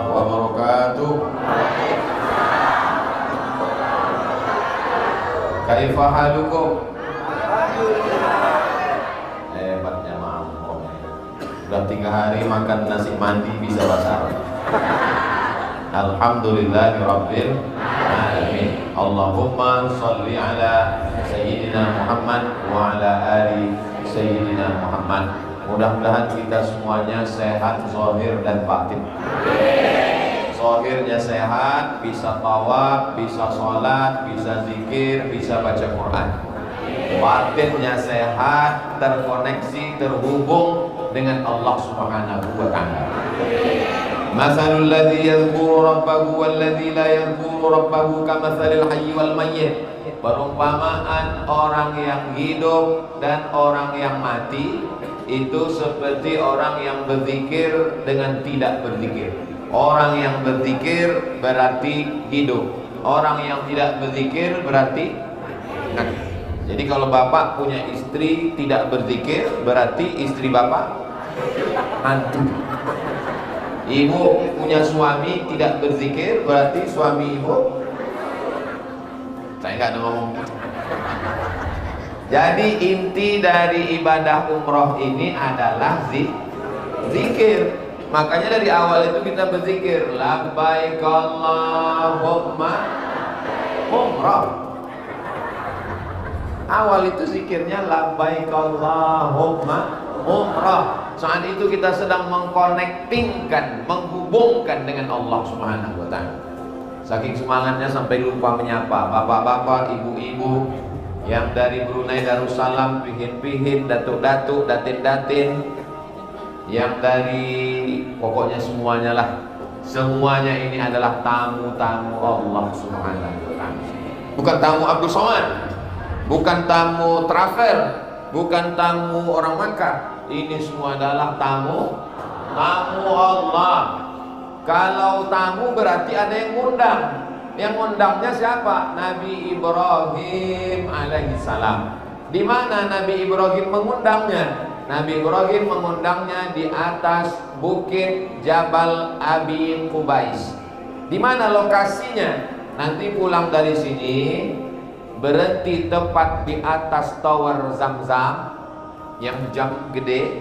wabarakatuh. Kaifa halukum? Hebatnya mampong. Udah 3 hari makan nasi mandi bisa bahasa Arab. Alhamdulillahirabbil alamin. Allahumma sholli ala sayyidina Muhammad wa ala ali sayyidina Muhammad. Mudah-mudahan kita semuanya sehat zahir dan batin. Zahirnya sehat, bisa tawaf, bisa sholat, bisa zikir, bisa baca Quran. Batinnya sehat, terkoneksi, terhubung dengan Allah Subhanahu wa ta'ala. Masalul ladzi yadhkuru rabbahu wal ladzi la yadhkuru rabbahu kamatsalil hayy wal mayyit. Perumpamaan orang yang hidup dan orang yang mati itu seperti orang yang berzikir dengan tidak berzikir. Orang yang berzikir berarti hidup. Orang yang tidak berzikir berarti mati. Jadi kalau bapak punya istri tidak berzikir, berarti istri bapak hantu. Ibu punya suami tidak berzikir, berarti suami ibu. Saya nggak ada ngomong. Jadi inti dari ibadah umroh ini adalah zikir. Makanya dari awal itu kita berzikir labbaik Allahumma umrah. Awal itu zikirnya labbaik Allahumma umrah. Saat itu kita sedang mengkonektingkan, menghubungkan dengan Allah Subhanahu wa ta'ala. Saking semangatnya sampai lupa menyapa bapak-bapak, ibu-ibu yang dari Brunei Darussalam, pihin-pihin, datuk-datuk, datin-datin, yang dari pokoknya semuanya lah. Semuanya ini adalah tamu-tamu Allah Subhanahu wa ta'ala. Bukan tamu Abdul Somad, bukan tamu travel, bukan tamu orang Makkah. Ini semua adalah tamu Allah. Kalau tamu berarti ada yang ngundang. Yang ngundangnya siapa? Nabi Ibrahim alaihissalam. Di mana Nabi Ibrahim mengundangnya? Nabi Ibrahim mengundangnya di atas bukit Jabal Abi Qubais. Di mana lokasinya? Nanti pulang dari sini berhenti tepat di atas tower Zamzam yang jam gede.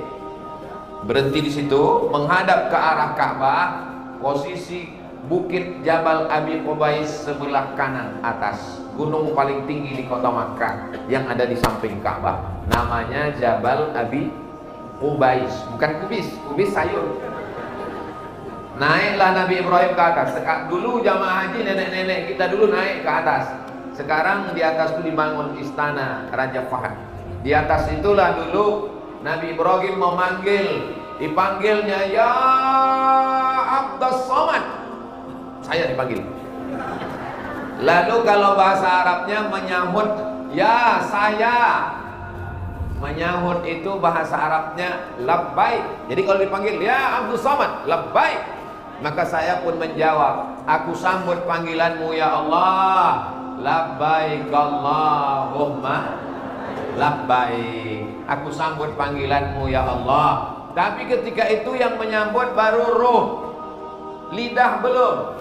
Berhenti di situ, menghadap ke arah Ka'bah. Posisi bukit Jabal Abi Qubais sebelah kanan atas, gunung paling tinggi di kota Makkah yang ada di samping Ka'bah. Namanya Jabal Abi Qubais, bukan kubis sayur. Naiklah Nabi Ibrahim ke atas. Dulu jamaah haji nenek-nenek kita dulu naik ke atas. Sekarang di atas itu dibangun istana Raja Fahd. Di atas itulah dulu Nabi Ibrahim memanggil, dipanggilnya ya Abdus Somad. Saya dipanggil. Lalu kalau bahasa Arabnya menyahut ya saya. Menyahut itu bahasa Arabnya labbaik. Jadi kalau dipanggil ya Abdus Somad, labbaik, maka saya pun menjawab, aku sambut panggilanmu ya Allah, labbaik Allahumma labbaik. Aku sambut panggilanmu ya Allah. Tapi ketika itu yang menyambut baru ruh, lidah belum,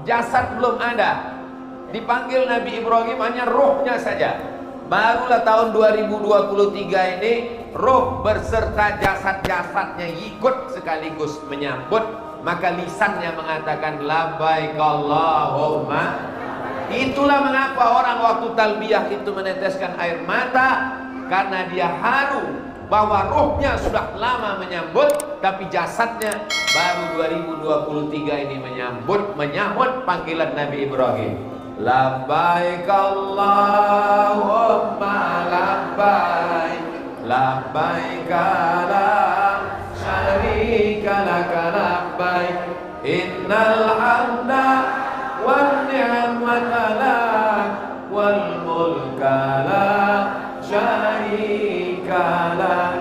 jasad belum ada. Dipanggil Nabi Ibrahim hanya ruhnya saja. Barulah tahun 2023 ini ruh berserta jasad-jasadnya ikut sekaligus menyambut. Maka lisannya mengatakan labbaik Allahumma. Itulah mengapa orang waktu talbiyah itu meneteskan air mata, karena dia haru bahwa ruhnya sudah lama menyambut, tapi jasadnya baru 2023 ini menyambut panggilan Nabi Ibrahim. Labbaik Allahumma labbaik, labbaik la syarika laka labbaik, innal hamda wan ni'mata lak wal mulka la syarika lak.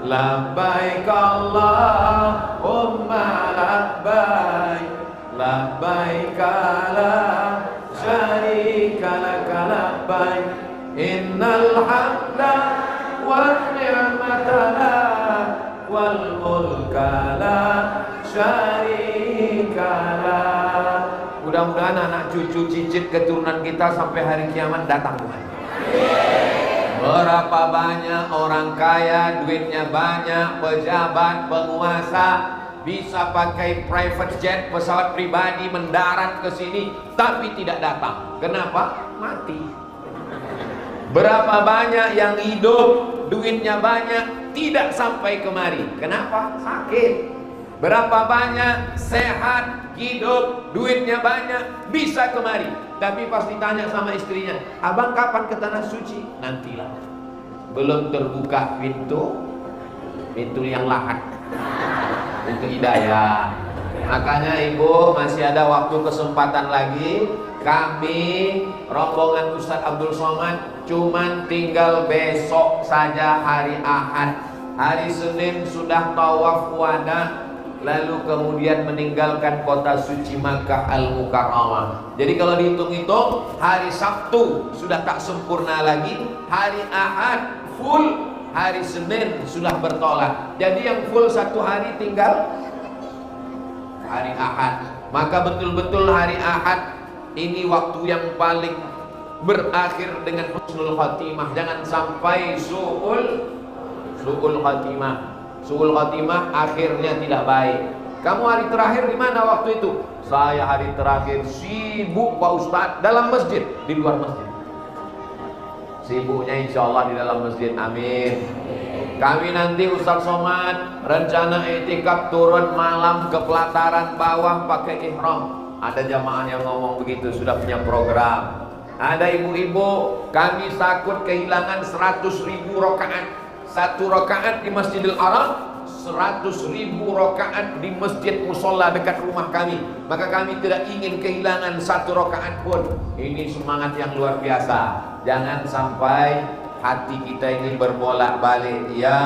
Labbaik Allahumma labbaik, labbaik la syarika laka labbaik, innal hamda wan ni'mata lak wal mulka la syarikalah. Mudah-mudahan anak cucu cicit keturunan kita sampai hari kiamat datang Tuhan. Berapa banyak orang kaya, duitnya banyak, pejabat, penguasa, bisa pakai private jet, pesawat pribadi mendarat ke sini, tapi tidak datang. Kenapa? Mati. Berapa banyak yang hidup, duitnya banyak, tidak sampai kemari. Kenapa? Sakit. Berapa banyak sehat, hidup, duitnya banyak, bisa kemari. Tapi pas ditanya sama istrinya, abang kapan ke tanah suci? Nantilah. Belum terbuka pintu yang lahat, pintu hidayah. Makanya ibu masih ada waktu kesempatan lagi. Kami rombongan Ustadz Abdul Somad cuman tinggal besok saja hari Ahad. Hari Senin sudah tawaf wada, lalu kemudian meninggalkan kota suci Makkah Al-Mukarramah. Jadi kalau dihitung-hitung, hari Sabtu sudah tak sempurna lagi, hari Ahad full, hari Senin sudah bertolak. Jadi yang full satu hari tinggal hari Ahad. Maka betul-betul hari Ahad ini waktu yang paling berakhir dengan husnul khatimah. Jangan sampai su'ul khatimah. Su'ul khatimah akhirnya tidak baik. Kamu hari terakhir di mana waktu itu? Saya hari terakhir sibuk Pak Ustadz dalam masjid, di luar masjid. Sibuknya insya Allah di dalam masjid, amin. Kami nanti Ustadz Somad rencana itikaf turun malam ke pelataran bawah pakai ihram. Ada jamaah yang ngomong begitu, sudah punya program. Ada ibu-ibu, kami takut kehilangan 100.000 rakaat. Satu rakaat di Masjidil Haram, 100.000 rakaat di masjid musola dekat rumah kami. Maka kami tidak ingin kehilangan satu rakaat pun. Ini semangat yang luar biasa. Jangan sampai hati kita ini berbolak-balik. Ya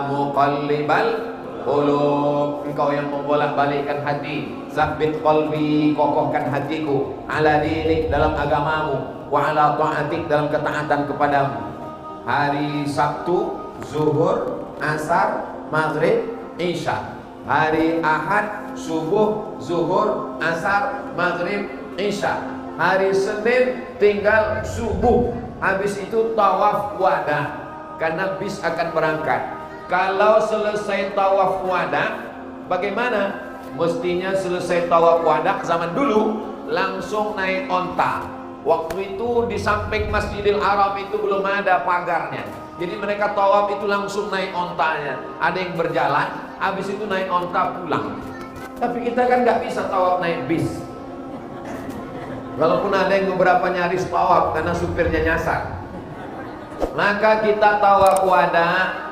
muqallibal qulub, engkau yang membolak-balikkan hati, sabbit qalbi, kokohkan hatiku, ala dinik, dalam agamamu, wa ala ta'atik, dalam ketaatan kepadamu. Hari Sabtu zuhur, asar, maghrib, isya. Hari Ahad subuh, zuhur, asar, maghrib, isya. Hari Senin tinggal subuh, habis itu tawaf wada, karena bis akan berangkat. Kalau selesai tawaf wada, bagaimana? Mestinya selesai tawaf wada zaman dulu langsung naik onta. Waktu itu di samping Masjidil Haram itu belum ada pagarnya. Jadi mereka tawaf itu langsung naik ontanya. Ada yang berjalan, habis itu naik onta pulang. Tapi kita kan nggak bisa tawaf naik bis. Walaupun ada yang beberapa nyaris tawaf karena supirnya nyasar. Maka kita tawaf wada.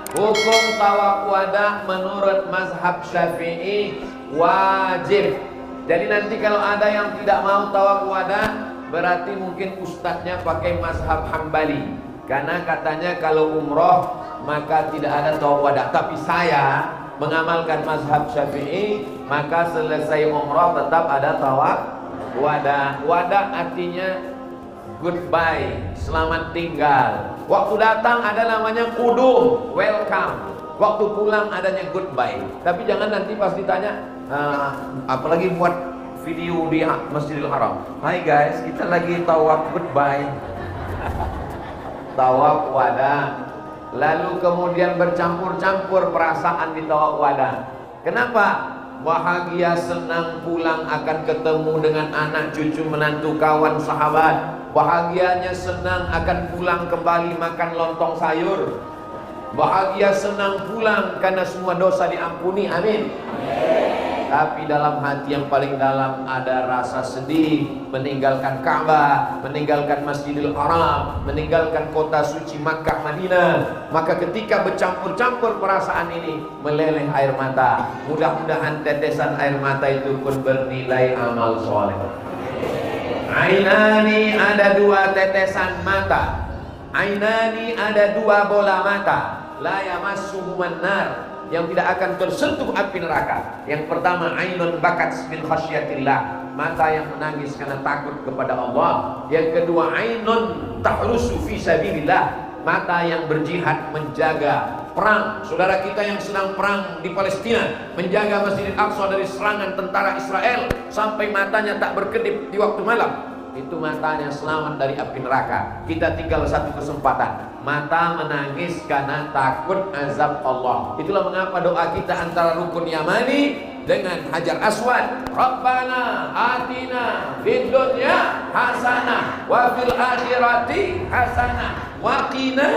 Hukum tawaf wada menurut mazhab Syafi'i wajib. Jadi nanti kalau ada yang tidak mau tawaf wada, berarti mungkin ustadznya pakai mazhab Hambali. Karena katanya kalau umroh maka tidak ada tawaf wada. Tapi saya mengamalkan mazhab Syafi'i, maka selesai umroh tetap ada tawaf wada. Wada artinya goodbye, selamat tinggal. Waktu datang ada namanya kudum, welcome. Waktu pulang adanya goodbye. Tapi jangan nanti pas ditanya, apalagi buat video di Masjidil Haram. Hai guys, kita lagi tawaf goodbye. Tawaf wada. Lalu kemudian bercampur-campur perasaan di tawaf wada. Kenapa? Bahagia, senang pulang akan ketemu dengan anak cucu menantu kawan sahabat. Bahagianya senang akan pulang kembali makan lontong sayur. Bahagia senang pulang karena semua dosa diampuni, amin. Tapi dalam hati yang paling dalam ada rasa sedih, meninggalkan Ka'bah, meninggalkan Masjidil Haram, meninggalkan kota suci Makkah Madinah. Maka ketika bercampur-campur perasaan ini, meleleh air mata. Mudah-mudahan tetesan air mata itu pun bernilai amal soleh. Ainani, ada dua tetesan mata. Ainani, ada dua bola mata. La yamassuhuman nar, yang tidak akan tersentuh api neraka. Yang pertama, ainun bakat min khasyatillah, mata yang menangis karena takut kepada Allah. Yang kedua, ainun tahrusu fi sabilillah, mata yang berjihad menjaga perang. Saudara kita yang sedang perang di Palestina, menjaga Masjidil Aqsa dari serangan tentara Israel sampai matanya tak berkedip di waktu malam, itu matanya selamat dari api neraka. Kita tinggal satu kesempatan, mata menangis karena takut azab Allah. Itulah mengapa doa kita antara rukun Yamani dengan Hajar Aswad, Rabbana atina fid dunya hasanah wa fil akhirati hasanah wa qina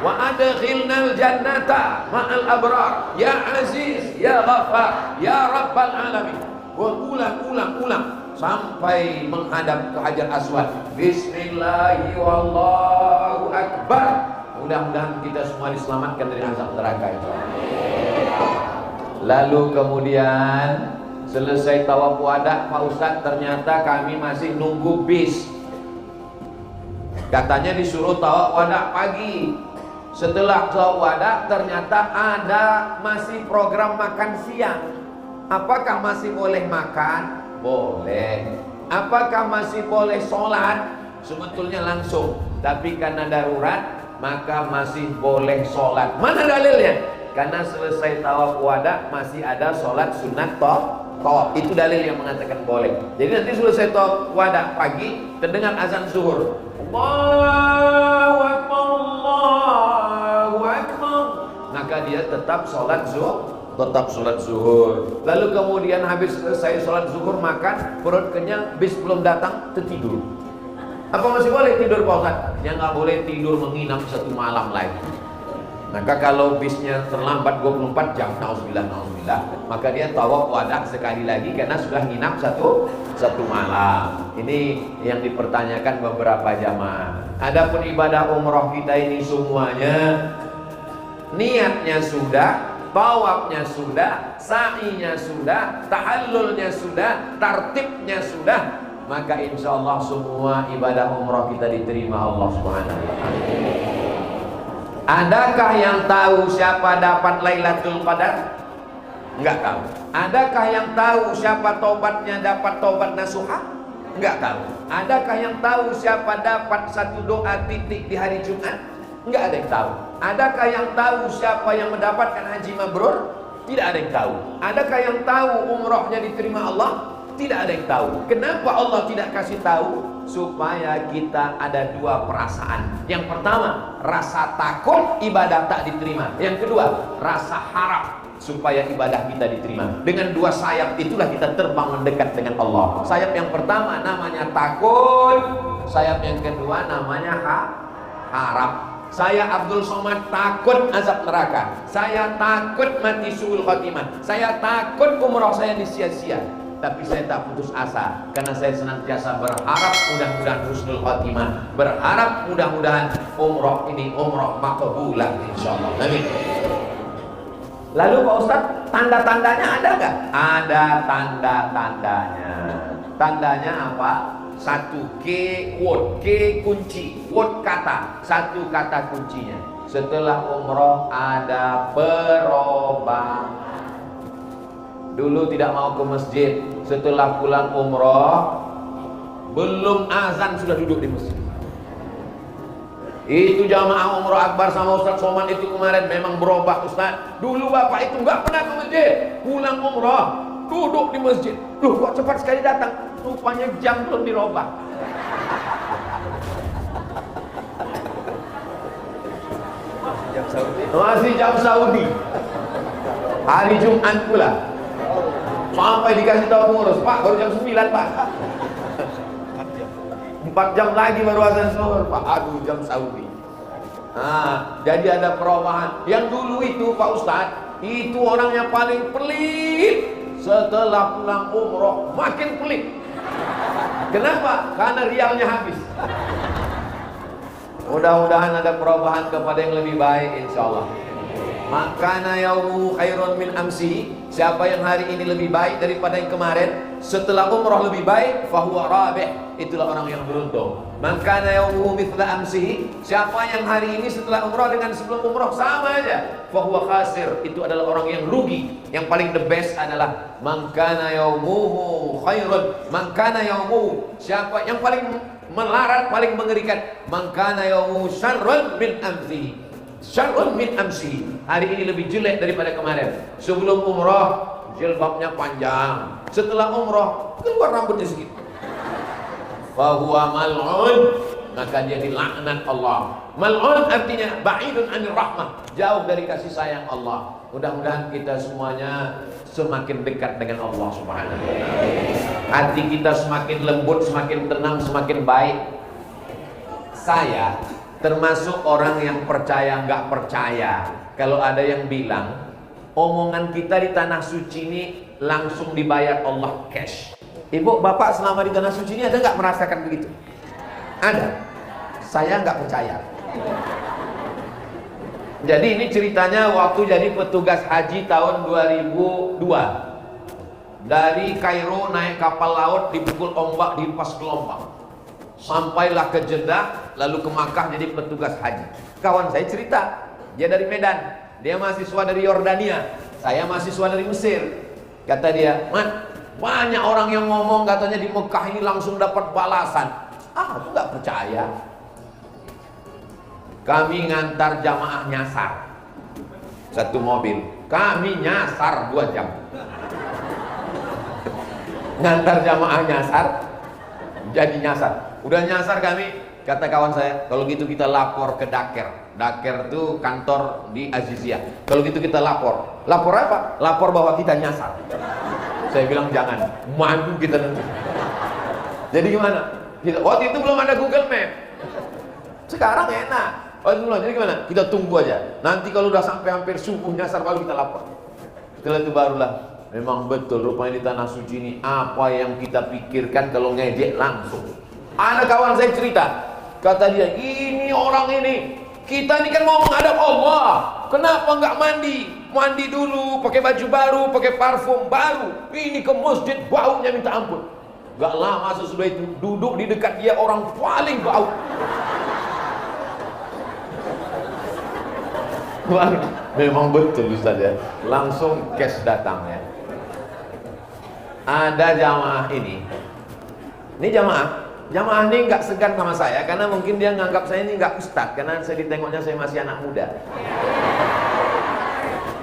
wa adkhilnal jannata ma'al abrar ya aziz ya ghaffar ya rabbal alamin. Ulang sampai menghadap ke Hajar Aswad. Bismillahi wallahu akbar. Mudah-mudahan kita semua diselamatkan dari azab neraka itu. Lalu kemudian selesai tawaf wada, Pak Ustadz, ternyata kami masih nunggu bis. Katanya disuruh tawaf wada pagi. Setelah tawaf wada ternyata ada masih program makan siang. Apakah masih boleh makan? Boleh. Apakah masih boleh sholat? Sebetulnya langsung, tapi karena darurat maka masih boleh sholat. Mana dalilnya? Karena selesai tawaf wada masih ada sholat sunat tawaf. Itu dalil yang mengatakan boleh. Jadi nanti selesai tawaf wada pagi, terdengar azan zuhur, Allahu Akbar, Allahu Akbar, maka dia tetap sholat zuhur. Lalu kemudian habis selesai sholat zuhur makan, perut kenyang, bis belum datang, tertidur. Apa masih boleh tidur Pak Ustaz? Ya nggak boleh tidur menginap satu malam lagi. Maka kalau bisnya terlambat 24 jam, nauzubillah, maka dia tawaf wada sekali lagi karena sudah nginap satu malam. Ini yang dipertanyakan beberapa jamaah. Adapun ibadah umroh kita ini semuanya niatnya sudah, tawafnya sudah, sa'inya sudah, tahallulnya sudah, tartibnya sudah, maka insya Allah semua ibadah umroh kita diterima Allah Subhanahu wa Ta'ala. Adakah yang tahu siapa dapat Lailatul Qadar? Enggak tahu. Adakah yang tahu siapa taubatnya dapat taubat nasuha? Enggak tahu. Adakah yang tahu siapa dapat satu doa titik di hari Jumat? Enggak ada yang tahu. Adakah yang tahu siapa yang mendapatkan haji mabrur? Tidak ada yang tahu. Adakah yang tahu umrohnya diterima Allah? Tidak ada yang tahu. Kenapa Allah tidak kasih tahu? Supaya kita ada dua perasaan. Yang pertama, rasa takut ibadah tak diterima. Yang kedua, rasa harap supaya ibadah kita diterima. Dengan dua sayap itulah kita terbang mendekat dengan Allah. Sayap yang pertama namanya takut, sayap yang kedua namanya harap. Saya Abdul Somad takut azab neraka. Saya takut mati suul khotimah. Saya takut umroh saya disia-sia. Tapi saya tak putus asa karena saya senantiasa berharap mudah-mudahan husnul khotimah, berharap mudah-mudahan umroh ini umroh maqbulah insyaallah. Amin. Lalu Pak Ustaz, tanda-tandanya ada nggak? Ada tanda-tandanya. Tandanya apa? Satu, K kunci, word kata, satu kata kuncinya. Setelah umroh ada perubahan. Dulu tidak mau ke masjid, setelah pulang umroh belum azan sudah duduk di masjid. Itu jamaah umroh akbar sama Ustaz Somad itu kemarin memang berubah Ustaz. Dulu bapak itu nggak pernah ke masjid, pulang umroh duduk di masjid. Loh kok cepat sekali datang? Rupanya jam belum dirubah. Masih jam Saudi. Hari Jumat pula. Sampai dikasih tahu pengurus, Pak baru jam 9 Pak. 4 jam lagi baru azan zuhur Pak. Aduh jam Saudi. Nah, jadi ada perubahan. Yang dulu itu Pak Ustadz, itu orangnya paling pelit. Setelah pulang umroh makin pelit. Kenapa? Karena rialnya habis. Mudah-mudahan ada perubahan kepada yang lebih baik insyaallah. Makana yaumu khairun min amsi. Siapa yang hari ini lebih baik daripada yang kemarin, setelah umrah lebih baik, fahuwa rabih. Itulah orang yang beruntung. Makana yaumu mithla amsi. Siapa yang hari ini setelah umrah dengan sebelum umrah sama aja, fahuwa khasir. Itu adalah orang yang rugi. Yang paling the best adalah makana yaumuhu khairun. Makana yaumuhu. Siapa yang paling melarat, paling mengerikan, makana yaumuhu syarrun min amsi. syarrun min amsi. Hari ini lebih jelek daripada kemarin. Sebelum umrah jilbabnya panjang, setelah umrah keluar rambutnya sedikit. Fahuwa mal'un, maka dia dilaknat Allah. Mal'un artinya ba'idun anir rahmah, jauh dari kasih sayang Allah. Mudah-mudahan kita semuanya semakin dekat dengan Allah Subhanahu wa ta'ala. Hati kita semakin lembut, semakin tenang, semakin baik. Saya termasuk orang yang percaya nggak percaya kalau ada yang bilang omongan kita di tanah suci ini langsung dibayar Allah cash. Ibu, bapak selama di tanah suci ini ada nggak merasakan begitu? Ada. Saya nggak percaya. Jadi ini ceritanya waktu jadi petugas haji tahun 2002. Dari Kairo naik kapal laut, dipukul ombak, dihempas gelombang. Sampailah ke Jeddah, lalu ke Makkah jadi petugas haji. Kawan saya cerita, dia dari Medan, dia mahasiswa dari Yordania, saya mahasiswa dari Mesir. Kata dia, "Man, banyak orang yang ngomong katanya di Mekah ini langsung dapat balasan." Aku nggak percaya. Kami ngantar jamaah nyasar satu mobil, kami nyasar 2 jam. Ngantar jamaah nyasar, jadi nyasar. Udah nyasar kami, kata kawan saya, kalau gitu kita lapor ke Daker. Daker itu kantor di Aziziyah. Kalau gitu kita lapor. Lapor apa? Lapor bahwa kita nyasar. Saya bilang jangan, malu kita nanti. Jadi gimana? Waktu itu belum ada Google Map. Sekarang enak. Oh, jadi gimana? Kita tunggu aja. Nanti kalau udah sampai hampir subuh nyasar baru kita lapor. Setelah itu barulah memang betul rupanya di tanah suci ini apa yang kita pikirkan kalau ngejek langsung. Ada kawan saya cerita, kata dia, ini orang ini, kita ini kan mau menghadap Allah, kenapa nggak mandi? Mandi dulu, pakai baju baru, pakai parfum baru. Ini ke masjid baunya minta ampun. Gak lama sesudah itu duduk di dekat dia orang paling bau. Memang betul Ustaz ya, langsung cash datang ya. Ada jamaah ini jamaah ini nggak segan sama saya karena mungkin dia nganggap saya ini nggak ustaz karena saya ditengoknya saya masih anak muda.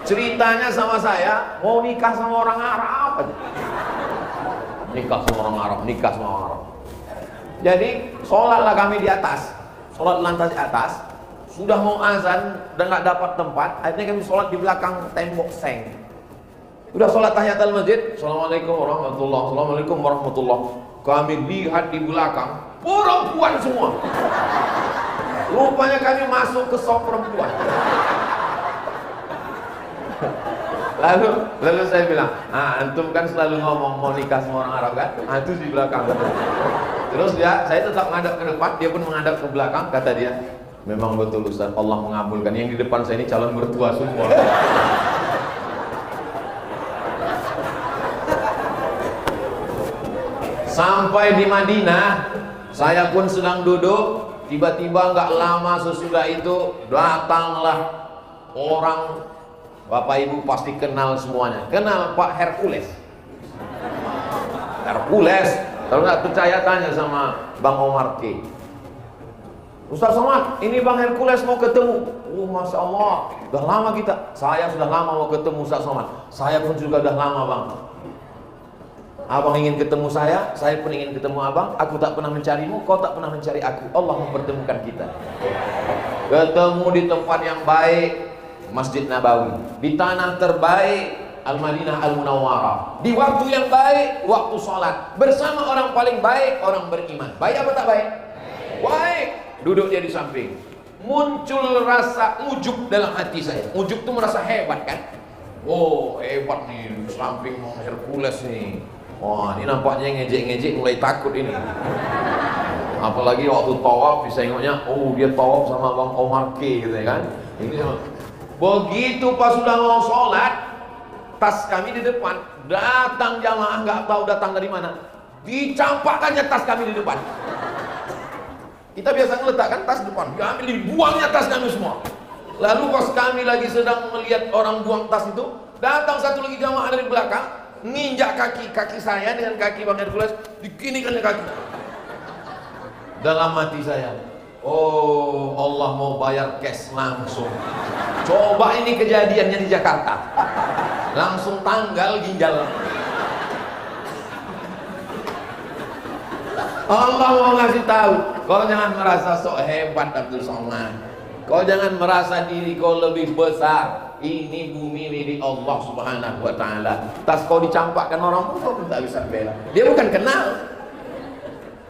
Ceritanya sama saya mau nikah sama orang Arab aja. Nikah sama orang Arab, nikah sama orang Arab. Jadi sholatlah kami di atas, sholat lantai atas. Sudah mau azan dan nggak dapat tempat, akhirnya kami sholat di belakang tembok seng. Udah sholat tahiyatul masjid, assalamualaikum warahmatullah, assalamualaikum warahmatullah. Kami lihat di belakang perempuan semua. Rupanya kami masuk ke sop perempuan. Lalu saya bilang, antum kan selalu ngomong mau nikah sama orang Arab kan? Itu di belakang. Terus saya tetap menghadap ke depan, dia pun menghadap ke belakang. Kata dia, memang betul Ustaz, Allah mengabulkan. Yang di depan saya ini calon mertua semua. Sampai di Madinah, saya pun sedang duduk. Tiba-tiba nggak lama sesudah itu datanglah orang. Bapak Ibu pasti kenal semuanya. Kenal Pak Hercules. Hercules. Kalau nggak percaya tanya sama Bang Omar K. Ustaz Somad, ini Bang Hercules mau ketemu. Oh, Masya Allah, udah lama kita. Saya sudah lama mau ketemu Ustaz Somad. Saya pun juga udah lama Bang. Abang ingin ketemu saya pun ingin ketemu abang. Aku tak pernah mencarimu, kau tak pernah mencari aku. Allah mempertemukan kita. Ketemu di tempat yang baik, Masjid Nabawi. Di tanah terbaik, Al-Madinah Al-Munawwarah. Di waktu yang baik, waktu sholat. Bersama orang paling baik, orang beriman. Baik apa tak baik? Baik. Duduk dia di samping. Muncul rasa ujub dalam hati saya. Ujub itu merasa hebat kan? Oh hebat nih, di samping Hercules nih. Wah, ini nampaknya ngejek-ngejek mulai takut ini. Apalagi waktu tawaf bisa ingatnya, oh dia tawaf sama Bang Omar K gitu ya kan. Ini sama. Begitu pas sudah mau sholat, tas kami di depan, datang jamaah nggak tahu datang dari mana, dicampakkannya tas kami di depan. Kita biasa ngeletakkan tas depan, diambil dibuangnya tas kami semua. Lalu pas kami lagi sedang melihat orang buang tas itu, datang satu lagi jamaah dari belakang, nginjak kaki saya dengan kaki Bang Hercules, dikinikannya kaki. Dalam hati saya, Oh, Allah mau bayar cash langsung. Coba ini kejadiannya di Jakarta. Langsung tanggal ginjal. Allah mau ngasih tahu, kau jangan merasa sok hebat Abdul Somad. Kau jangan merasa diri kau lebih besar. Ini bumi milik Allah Subhanahu wa taala. Tas kau dicampakkan orang pun kau tak bisa bela. Dia bukan kenal.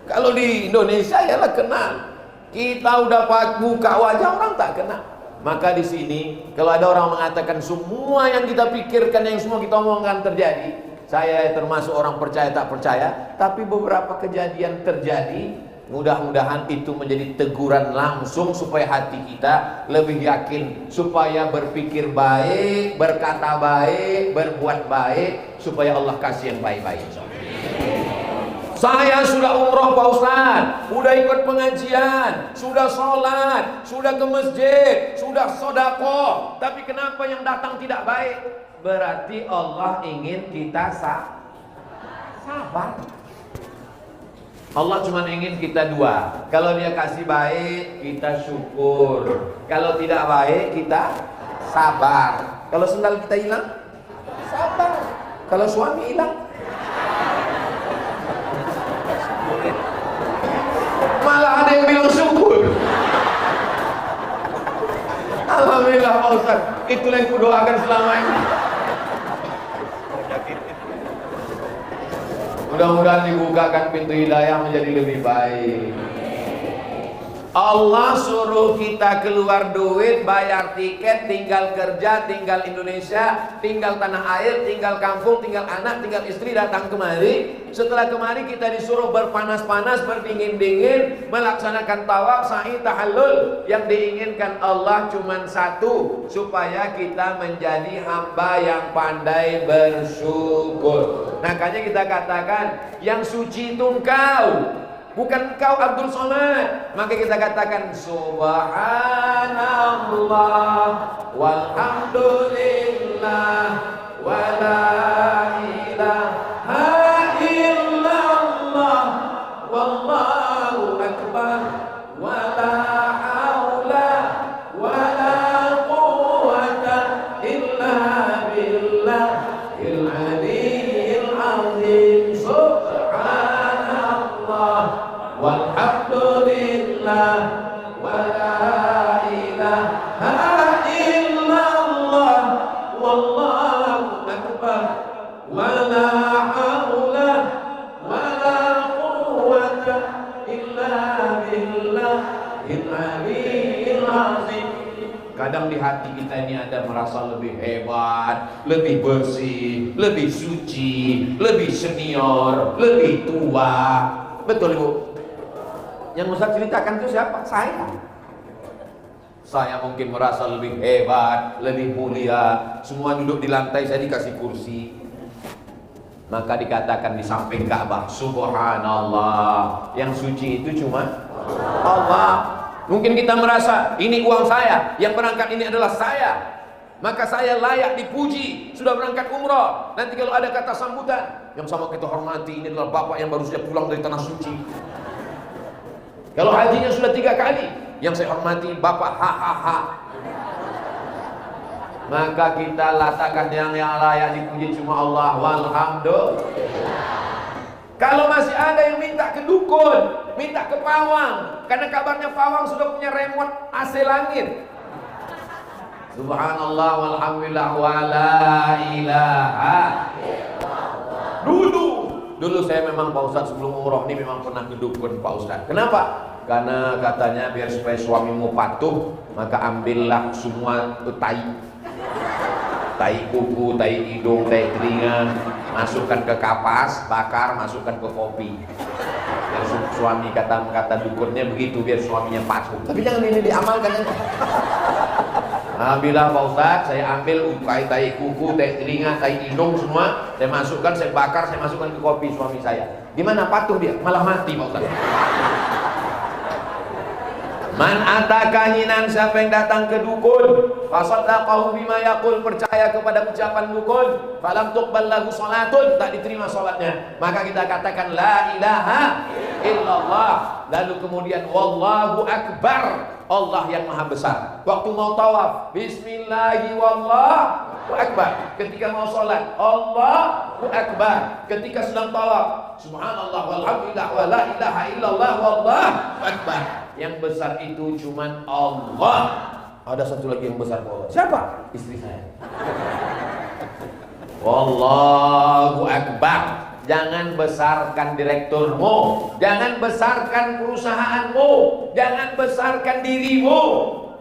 Kalau di Indonesia ialah kenal. Kita udah buka wajah orang tak kenal. Maka di sini kalau ada orang mengatakan semua yang kita pikirkan, yang semua kita omongkan terjadi, saya termasuk orang percaya tak percaya, tapi beberapa kejadian terjadi. Mudah-mudahan itu menjadi teguran langsung supaya hati kita lebih yakin, supaya berpikir baik, berkata baik, berbuat baik, supaya Allah kasih yang baik-baik. Saya sudah umroh Pak Ustadz, sudah ikut pengajian, sudah sholat, sudah ke masjid, sudah sodako, tapi kenapa yang datang tidak baik? Berarti Allah ingin kita sabar. Allah cuma ingin kita dua. Kalau dia kasih baik, kita syukur. Kalau tidak baik, kita sabar. Kalau sendal kita hilang, sabar. Kalau suami hilang, malah ada yang bilang syukur. Alhamdulillah Pak Ustaz, itulah yang kudoakan selama ini. Mudah-mudahan dibukakan pintu hidayah menjadi lebih baik. Allah suruh kita keluar duit, bayar tiket, tinggal kerja, tinggal Indonesia, tinggal tanah air, tinggal kampung, tinggal anak, tinggal istri, datang kemari. Setelah kemari kita disuruh berpanas-panas, berdingin-dingin, melaksanakan tawaf, sa'i, tahallul. Yang diinginkan Allah cuma satu, supaya kita menjadi hamba yang pandai bersyukur. Makanya kita katakan, yang suci itu engkau, bukan kau Abdul Somad. Maka kita katakan subhanallah walhamdulillah wa la ilaha illallah wallahu akbar wa la haula wa la quwwata illa billahil aliyyil azim. Subhanallah walhamdulillah wa la ilaha illallah wallahu akbar wa la haula wa la quwwata illa billahil aliyyil azim. Kadang di hati kita ini ada merasa lebih hebat, lebih bersih, lebih suci, lebih senior, lebih tua. Betul Ibu? Yang Ustaz ceritakan itu siapa? Saya mungkin merasa lebih hebat, lebih mulia. Semua duduk di lantai, saya dikasih kursi. Maka dikatakan di samping Ka'bah, subhanallah, yang suci itu cuma Allah. Mungkin kita merasa ini uang saya, yang berangkat ini adalah saya, maka saya layak dipuji, sudah berangkat umroh. Nanti kalau ada kata sambutan, yang sama kita hormati, ini adalah bapak yang baru saja pulang dari tanah suci. Kalau hajinya sudah 3 kali, yang saya hormati bapak hahaha. Maka kita letakkan yang layak dipuji cuma Allah, walhamdulillah. Kalau masih ada yang minta ke dukun, minta ke pawang, karena kabarnya pawang sudah punya remote AC langit. Subhanallah walhamdulillah wa la ilaha. Dulu saya memang Pak Ustadz sebelum umroh ini memang pernah ke dukun Pak Ustadz. Kenapa? Karena katanya biar supaya suamimu patuh, maka ambillah semua tai kuku, tai hidung, tai telinga, masukkan ke kapas, bakar, masukkan ke kopi. Biar suami kata dukunnya begitu, biar suaminya patuh. Tapi jangan ini diamalkan. Alhamdulillah Pak Ustadz, saya ambil tai kuku, tai telinga, tai hidung semua, saya masukkan, saya bakar, saya masukkan ke kopi suami saya. Gimana patuh dia? Malah mati Pak Ustadz. Man atakahinan, siapa yang datang ke dukun, fasaddaqahu bima yaqul, percaya kepada ucapan dukun, falam tuqbal lahu salatun, tak diterima salatnya, maka kita katakan la ilaha illallah. Lalu kemudian wallahu akbar, Allah yang maha besar. Waktu mau tawaf, bismillahi wallahu akbar. Ketika mau sholat, Allahu akbar. Ketika sedang tawaf, subhanallah walhamdulillah wa la ilaha illallah wallahu akbar. Yang besar itu cuman Allah. Ada satu lagi yang besar Allah. Siapa? Istri saya. Wallahu akbar. Jangan besarkan direkturmu, jangan besarkan perusahaanmu, jangan besarkan dirimu.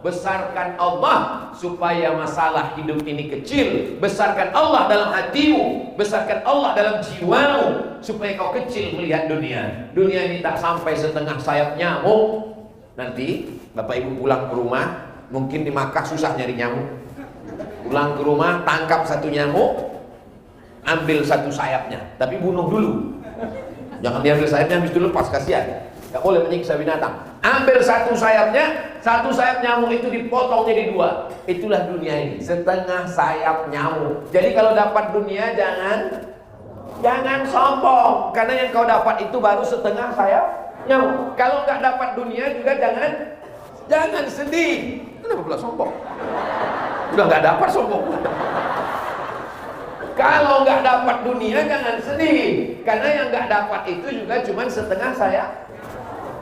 Besarkan Allah supaya masalah hidup ini kecil. Besarkan Allah dalam hatimu, besarkan Allah dalam jiwamu supaya kau kecil melihat dunia. Dunia ini tak sampai setengah sayap nyamuk. Nanti Bapak Ibu pulang ke rumah, mungkin di Makkah susah nyari nyamuk. Pulang ke rumah, tangkap satu nyamuk, ambil satu sayapnya, tapi bunuh dulu. Jangan diambil sayapnya, habis dulu lepas, kasihan. Gak boleh menyiksa binatang. Ambil satu sayapnya, satu sayap nyamuk itu dipotong jadi dua. Itulah dunia ini, setengah sayap nyamuk. Jadi kalau dapat dunia jangan sombong, karena yang kau dapat itu baru setengah sayap nyamuk. Kalau nggak dapat dunia juga jangan sedih. Kenapa pula sombong? Udah nggak dapat sombong. Kalau nggak dapat dunia jangan sedih, karena yang nggak dapat itu juga cuma setengah sayap.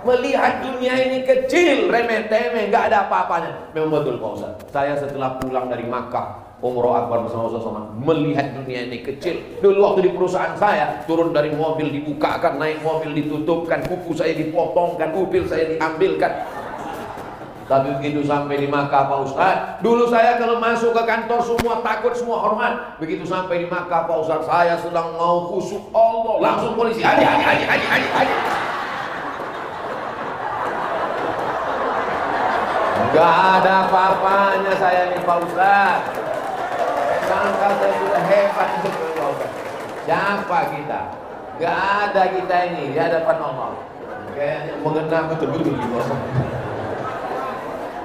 Melihat dunia ini kecil, remeh-temeh, nggak ada apa-apanya. Memang betul Pak Ustaz. Saya setelah pulang dari Makkah, umroh akbar bersama Ustaz Somad, melihat dunia ini kecil. Dulu waktu di perusahaan saya, turun dari mobil dibukakan, naik mobil ditutupkan, kuku saya dipotongkan, upil saya diambilkan. Tapi begitu sampai di Makkah Pak Ustaz, dulu saya kalau masuk ke kantor semua takut, semua hormat. Begitu sampai di Makkah Pak Ustaz, saya sedang mau khusuk Allah, langsung polisi, haji. Gak ada apa-apanya saya nih Pak Ustaz. Sangka saya sudah hebat untuk Pak Ustaz. Siapa kita? Gak ada kita ini di hadapan Allah. Kayaknya mengenang betul-betul di bawah.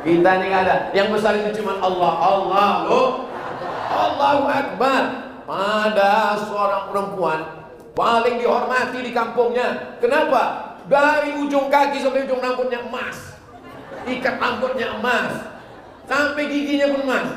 Kita ini gak ada. Yang besar itu cuma Allah. Allahu Akbar. Ada seorang perempuan paling dihormati di kampungnya. Kenapa? Dari ujung kaki sampai ujung rambutnya emas. Ikat rambutnya emas, sampai giginya pun emas.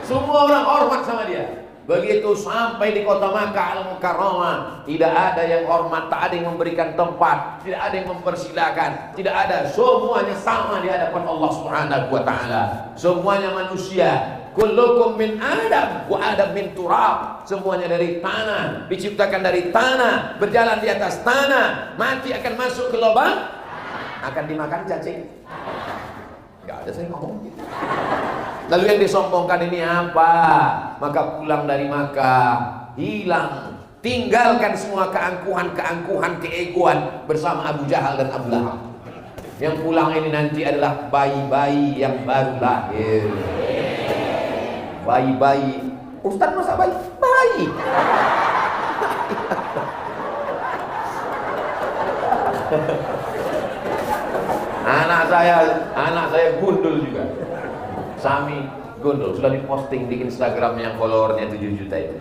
Semua orang hormat sama dia. Begitu sampai di kota Makkah Al-Mukarramah, tidak ada yang hormat, tak ada yang memberikan tempat, tidak ada yang mempersilakan, tidak ada. Semuanya sama di hadapan Allah Subhanahu wa taala. Semuanya manusia. Kullukum min Adam wa Adam min turab. Semuanya dari tanah, diciptakan dari tanah, berjalan di atas tanah, mati akan masuk ke lubang, akan dimakan cacing. Gak ada saya ngomong gitu. Lalu yang disombongkan ini apa? Maka pulang dari Makkah, hilang, tinggalkan semua keangkuhan, keegoan bersama Abu Jahal dan Abu Lahab. Yang pulang ini nanti adalah bayi-bayi yang baru lahir. Bayi-bayi. Ustaz masa bayi? Bayi. Anak saya gundul juga. Sami gundul, sudah diposting di Instagram yang followernya 7 juta itu.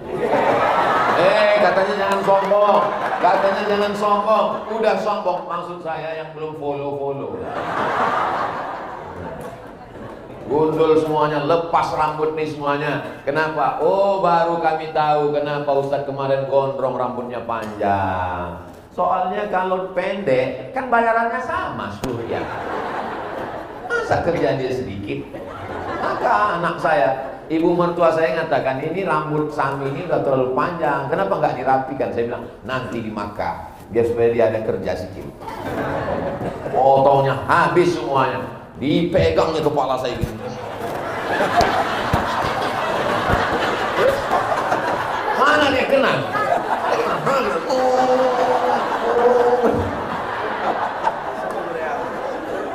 Katanya jangan sombong. Katanya jangan sombong. Udah sombong, maksud saya yang belum follow. Gundul semuanya, lepas rambut nih semuanya. Kenapa? Oh, baru kami tahu kenapa Ustadz kemarin gondrong rambutnya panjang. Soalnya kalau pendek kan bayarannya sama 10 ya. Masa kerja dia sedikit? Maka anak saya, ibu mertua saya ngatakan, ini rambut Sami ini udah terlalu panjang, kenapa nggak dirapikan? Saya bilang, nanti di Makkah, biar supaya dia ada kerja sedikit. Potongnya habis semuanya, dipegangnya kepala saya gitu. Mana dia kenal?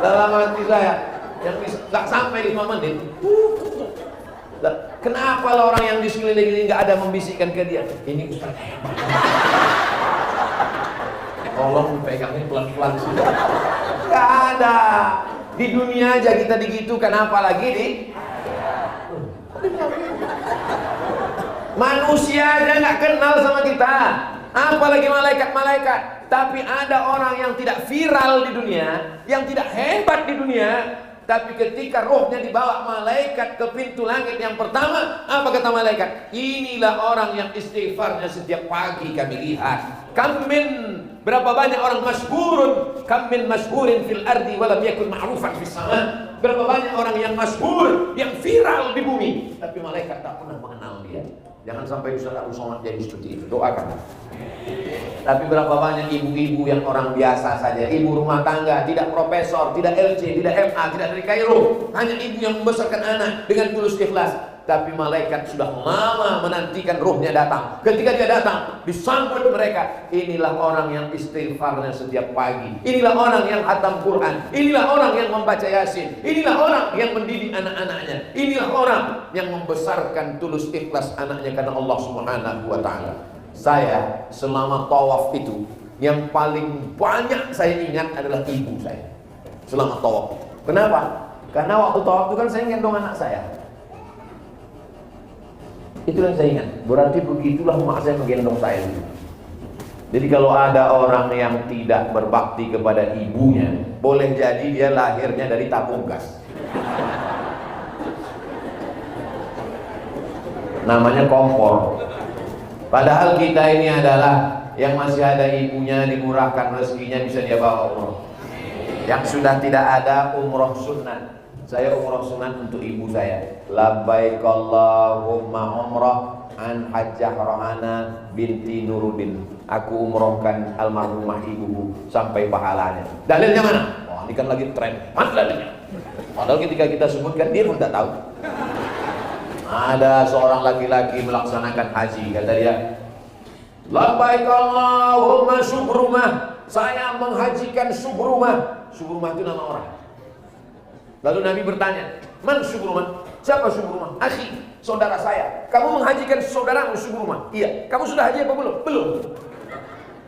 Dalam hati saya yang nggak sampai 5 menit. Kenapa lah orang yang di sekeliling ini nggak ada membisikkan ke dia? Ini Ustaz hebat. Tolong pegangnya pelan-pelan sudah. Nggak ada. Di dunia aja kita digitukan, apalagi di manusia aja nggak kenal sama kita. apalagi malaikat-malaikat. Tapi ada orang yang tidak viral di dunia, yang tidak hebat di dunia, tapi ketika rohnya dibawa malaikat ke pintu langit yang pertama, apa kata malaikat? Inilah orang yang istighfarnya setiap pagi kami lihat. Berapa banyak orang masyhurun, kam min masyhurin fil ardi walam yakun ma'rufan fis sama. Berapa banyak orang yang masyhur, yang viral di bumi, tapi malaikat tak pernah mengenal dia. Jangan sampai Ustaz Abu Somad jadi seperti itu. Doakan. Tapi berapa banyak ibu-ibu yang orang biasa saja, ibu rumah tangga, tidak profesor, tidak LC, tidak MA, tidak dari Kairo, hanya ibu yang membesarkan anak dengan tulus ikhlas. Tapi malaikat sudah lama menantikan ruhnya datang. Ketika dia datang, disambut mereka. Inilah orang yang istighfarnya setiap pagi. Inilah orang yang khatam Quran. Inilah orang yang membaca Yasin. Inilah orang yang mendidik anak-anaknya. Inilah orang yang membesarkan tulus ikhlas anaknya karena Allah Subhanahu wa ta'ala. Saya selama tawaf itu, yang paling banyak saya ingat adalah ibu saya selama tawaf. Kenapa? Karena waktu tawaf itu kan saya gendong anak saya. Itu yang saya ingat. Berarti begitulah mak saya menggendong saya. Jadi kalau ada orang yang tidak berbakti kepada ibunya, boleh jadi dia lahirnya dari tabung gas. Namanya kompor. Padahal kita ini adalah yang masih ada ibunya, dimurahkan rezekinya, bisa dia bawa umroh. Yang sudah tidak ada umroh sunnah. Saya umroh sunat untuk ibu saya. Labbaik Allahumma umrah an hajjah Rohana binti Nuruddin. Aku umrohkan almarhumah ibuku sampai pahalanya. Dalilnya mana? Wah, ini kan lagi tren. Mana dalilnya? Padahal ketika kita sebutkan dia pun tak tahu. Ada seorang laki-laki melaksanakan haji, kata dia, labbaik Allahumma Subrumah. Saya menghajikan Subrumah. Subrumah itu nama orang. Lalu Nabi bertanya, man Subrumah? Siapa Subrumah? Akhi, saudara saya. Kamu menghajikan saudaramu Subrumah? Iya. Kamu sudah haji apa belum? Belum.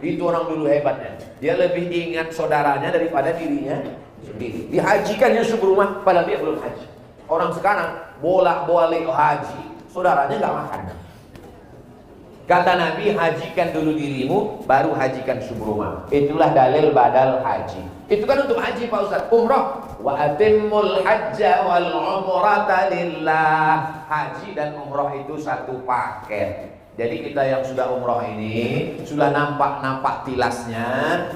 Itu orang dulu hebatnya. Dia lebih ingat saudaranya daripada dirinya sendiri. Dihajikannya Subrumah, padahal dia belum haji. Orang sekarang bolak-balik haji, saudaranya nggak makan. Kata Nabi, hajikan dulu dirimu, baru hajikan Subrumah. Itulah dalil badal haji. Itu kan untuk haji Pak Ustaz. Umrah. Wa atimmul hajja wal umrata lillah. Haji dan umrah itu satu paket. Jadi kita yang sudah umroh ini sudah nampak tilasnya.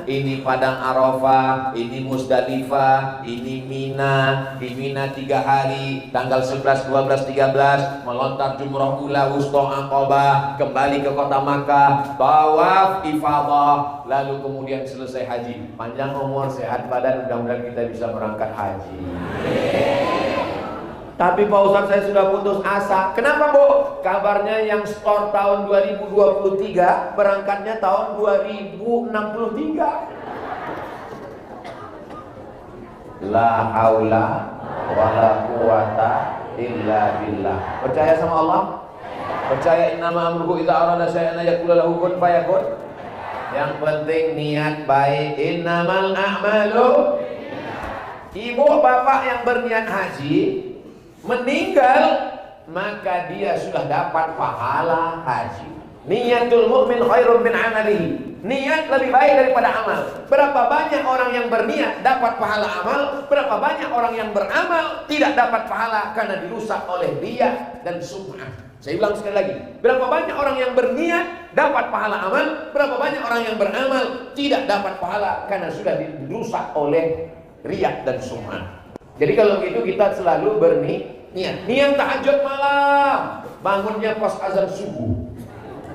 Ini Padang Arafah, ini Musdalifah, ini Mina. Di Mina 3 hari, tanggal 11, 12, 13 melontar jumrah ula wusta Aqabah, kembali ke kota Makkah, tawaf ifadah, lalu kemudian selesai haji. Panjang umur, sehat badan, mudah-mudahan kita bisa berangkat haji. Tapi Pak Ustaz, saya sudah putus asa. Kenapa, Bu? Kabarnya yang store tahun 2023 berangkatnya tahun 2063. La haula wala quwata illa billah. Percaya sama Allah? Percaya innama amruhu idza arada syai'an yaqulu lahu kun fayakun. Yang penting niat baik. Innamal a'malu. Ibu bapak yang berniat haji meninggal, maka dia sudah dapat pahala haji. Niatul mu'min khairun min amalihi. Niat lebih baik daripada amal. Berapa banyak orang yang berniat dapat pahala amal, berapa banyak orang yang beramal tidak dapat pahala karena dirusak oleh riya dan sum'ah. Saya ulang sekali lagi. Berapa banyak orang yang berniat dapat pahala amal, berapa banyak orang yang beramal tidak dapat pahala karena sudah dirusak oleh riya dan sum'ah. Jadi kalau begitu kita selalu berniat. Niat tahajud malam, bangunnya pas azan subuh,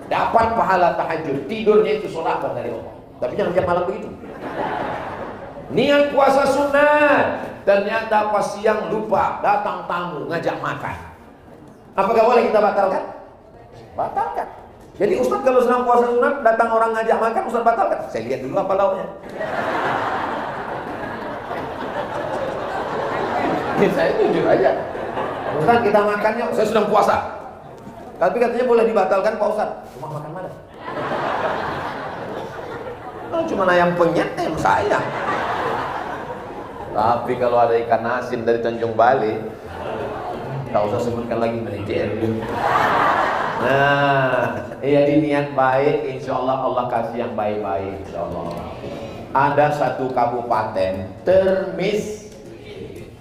dapat pahala tahajud. Tidurnya itu sedekah dari Allah. Tapi jangan jam malam begitu. Niat puasa sunat, ternyata pas siang lupa, datang tamu ngajak makan. Apakah boleh kita batalkan? Batalkan. Jadi Ustaz kalau sedang puasa sunat datang orang ngajak makan, Ustaz batalkan. Saya lihat dulu apa lauknya. Saya jujur aja. Ustaz kita makannya, saya sedang puasa. Tapi katanya boleh dibatalkan Pak Ustaz. Cuma makan mana? Oh, cuma ayam penyet yang sayang. Tapi kalau ada ikan asin dari Tanjung Bali, tak usah sebutkan lagi, manajer. Nah, ya di niat baik, insya Allah Allah kasih yang baik-baik, insya Allah. Ada satu kabupaten termiskin,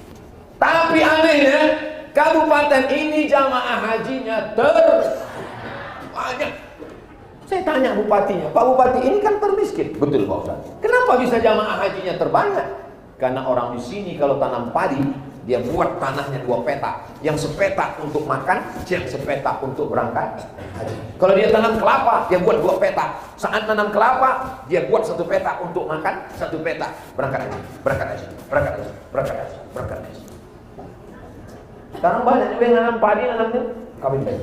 tapi anehnya kabupaten ini jamaah hajinya terbanyak. Saya tanya bupatinya, Pak Bupati ini kan termiskin, betul Pak Ustaz. Kenapa bisa jamaah hajinya terbanyak? Karena orang di sini kalau tanam padi, dia buat tanahnya 2 peta, yang sepeta untuk makan, yang sepeta untuk berangkat haji. Kalau dia tanam kelapa, dia buat 2 peta. Saat tanam kelapa, dia buat 1 peta untuk makan, 1 peta berangkat haji, berangkat haji, berangkat haji, berangkat haji, berangkat haji. Sekarang banyak juga yang nanam padi, nanamnya kawin bayi.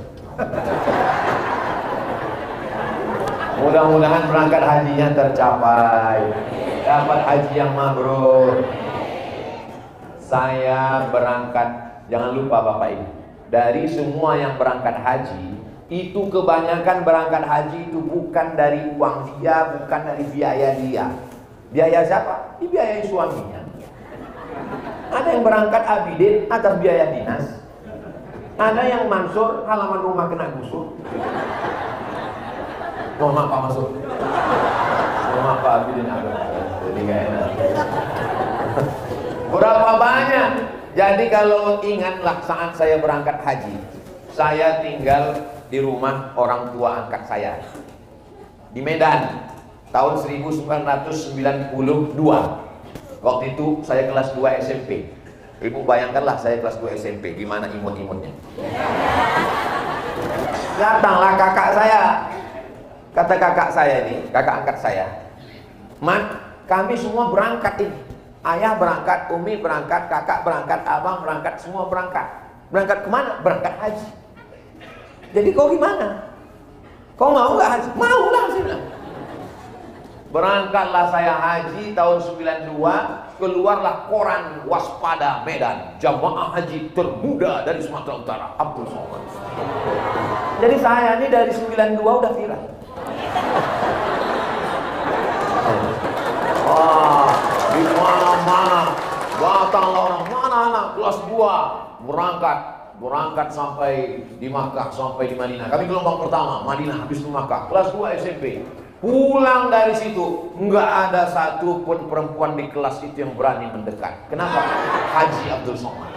Mudah-mudahan berangkat hajinya tercapai, dapat haji yang mabrur. Saya berangkat, jangan lupa Bapak Ibu, dari semua yang berangkat haji, itu kebanyakan berangkat haji itu bukan dari uang dia, bukan dari biaya dia. Biaya siapa? Dibiayai suaminya. Ada yang berangkat abidin atas biaya dinas. Ada yang Mansur, halaman rumah kena gusur. Mohon maaf Pak Mansur. Mohon maaf Pak Abidin. Jadi gak enak. Berapa banyak? Jadi kalau ingatlah saat saya berangkat haji, saya tinggal di rumah orang tua angkat saya di Medan tahun 1992. Waktu itu saya kelas 2 SMP. Ibu bayangkanlah saya kelas 2 SMP, gimana imut-imutnya. Datanglah kakak saya. Kata kakak saya ini, kakak angkat saya, "Man, kami semua berangkat ini. Ayah berangkat, Umi berangkat, kakak berangkat, abang berangkat, semua berangkat. Berangkat kemana? Berangkat haji. Jadi kau gimana? Kau mau nggak haji?" "Mau lah," saya bilang. Berangkatlah saya haji tahun 92. Keluarlah koran waspada Medan, jamaah haji termuda dari Sumatera Utara, Abdul Somad. Jadi saya ini dari 92 udah viral. Wah, di mana-mana datanglah orang, mana anak kelas 2 berangkat sampai di Makkah, sampai di Madinah. Kami gelombang pertama Madinah, habis itu Makkah, kelas 2 SMP. Pulang dari situ nggak ada satu pun perempuan di kelas itu yang berani mendekat. Kenapa? Haji Abdul Somad.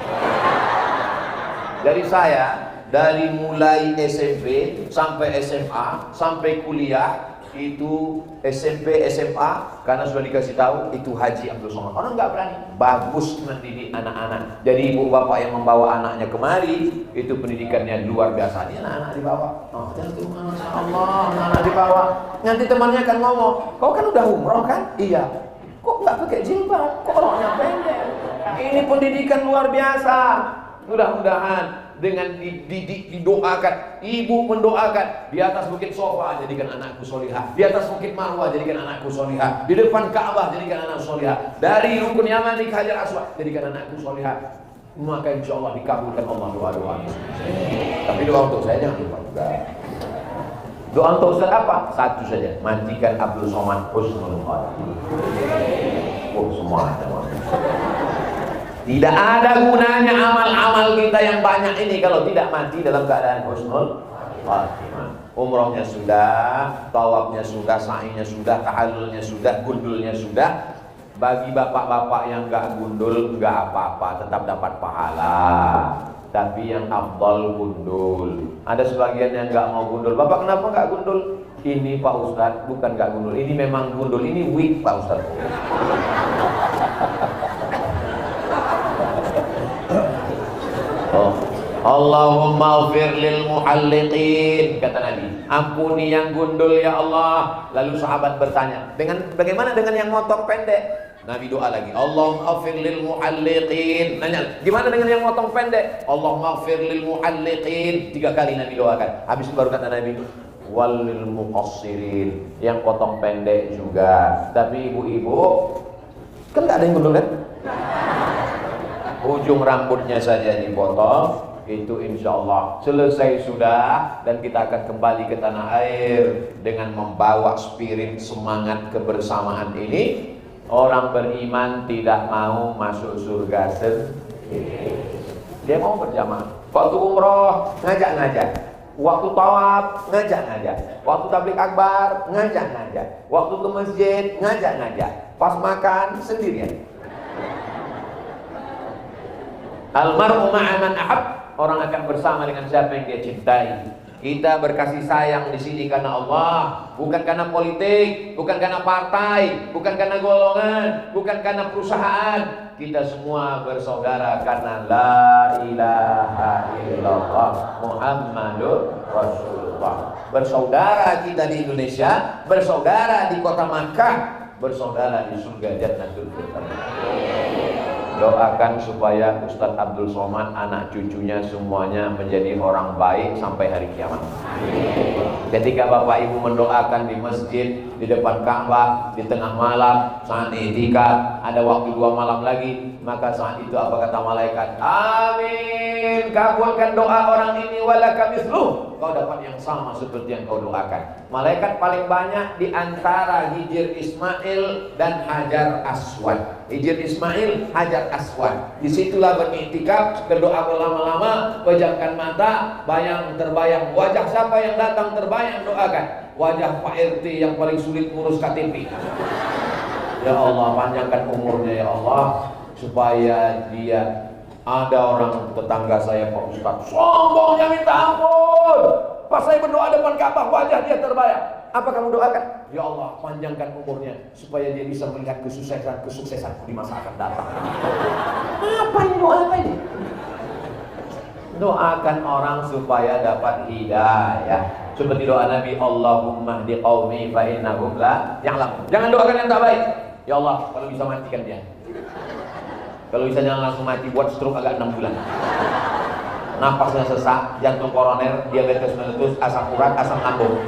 Dari saya, dari mulai SMP sampai SMA sampai kuliah, itu SMP SMA, karena sudah dikasih tahu itu Haji Abdul Somad. Orang nggak berani. Bagus mendidik anak-anak. Jadi ibu bapak yang membawa anaknya kemari, itu pendidikannya luar biasa. Dia anak-anak dibawa. Oh, Masya Allah, anak-anak dibawa. Nanti temannya akan ngomong, "Kau kan udah umroh kan?" "Iya." "Kok nggak pakai jilbab? Kok roknya pendek?" Ini pendidikan luar biasa. Mudah-mudahan dengan dididik, didoakan, ibu mendoakan, di atas bukit Sofa jadikan anakku solihah, di atas bukit Marwah jadikan anakku solihah, di depan Ka'bah jadikan anakku solihah, dari rukun Yamani ke Hajar Aswad jadikan anakku solihah. Maka insya Allah dikabulkan Allah doa-doa. Tapi doa untuk saya jangan lupa juga. Doa untuk Ustaz apa? Satu saja, matikan Abdul Somad husnul khotimah. Oh, semua ada. Tidak ada gunanya amal-amal kita yang banyak ini kalau tidak mati dalam keadaan husnul khatimah. Umrohnya sudah, tawafnya sudah, sa'inya sudah, tahallulnya sudah, gundulnya sudah. Bagi bapak-bapak yang gak gundul, gak apa-apa, tetap dapat pahala. Tapi yang afdal gundul. Ada sebagian yang gak mau gundul. "Bapak kenapa gak gundul?" "Ini Pak Ustadz, bukan gak gundul, ini memang gundul, ini wig Pak Ustadz." Allahumma ighfir lil muhalliqin, kata Nabi, ampuni yang gundul ya Allah. Lalu sahabat bertanya, bagaimana dengan yang motong pendek? Nabi doa lagi, Allahumma ighfir lil muhalliqin. Nanya, gimana dengan yang motong pendek? Allahumma ighfir lil muhalliqin. 3 kali Nabi doakan. Habis itu baru kata Nabi, walil muqassirin, yang potong pendek juga. Tapi ibu-ibu kan gak ada yang gundul kan? Ujung rambutnya saja dipotong, itu insya Allah selesai sudah. Dan kita akan kembali ke tanah air dengan membawa spirit semangat kebersamaan ini. Orang beriman tidak mau masuk surga sendiri, dia mau berjamaah. Waktu umroh ngajak-ngajak, Waktu tawaf ngajak-ngajak, waktu tablik akbar ngajak-ngajak, waktu ke masjid ngajak-ngajak, pas makan sendirian. Almar'u ma'a man ahab, orang akan bersama dengan siapa yang dia cintai. Kita berkasih sayang di sini karena Allah, bukan karena politik, bukan karena partai, bukan karena golongan, bukan karena perusahaan. Kita semua bersaudara karena la ilaha illallah Muhammadur Rasulullah. Bersaudara kita di Indonesia, bersaudara di kota Makkah, bersaudara di surga Jannatul Firdaus. Doakan supaya Ustadz Abdul Somad, anak cucunya semuanya menjadi orang baik sampai hari kiamat. Ketika Bapak Ibu mendoakan di masjid, di depan Ka'bah, di tengah malam, saat i'tikaf, ada waktu 2 malam lagi, maka saat itu apa kata malaikat? Amin, kabulkan doa orang ini walaka mithluh. Kau dapat yang sama seperti yang kau doakan. Malaikat paling banyak di antara Hijr Ismail dan Hajar Aswad. Hijr Ismail, Hajar Aswad. Disitulah beriktikaf, berdoa berlama-lama, pejamkan mata, bayang terbayang wajah siapa yang datang terbayang, doakan. Wajah Pak RT yang paling sulit ngurus KTP. Ya Allah, panjangkan umurnya ya Allah, supaya dia. Ada orang tetangga saya Pak Ustadz, sombongnya minta ampun. Pas saya berdoa depan Ka'bah, wajah dia terbayang. Apa kamu doakan? Ya Allah, panjangkan umurnya supaya dia bisa melihat kesuksesanku di masa akan datang. Apa yang doa apa ini? Doakan orang supaya dapat hidayah. Seperti doa Nabi, Allahumma hdi qaumi fa innahum la ya'lamun. Jangan doakan yang tak baik. Ya Allah, kalau bisa matikan dia. Kalau bisa jangan langsung mati, buat stroke agak 6 bulan. Napasnya sesak, jantung koroner, diabetes meletus, asam urat, asam lambung,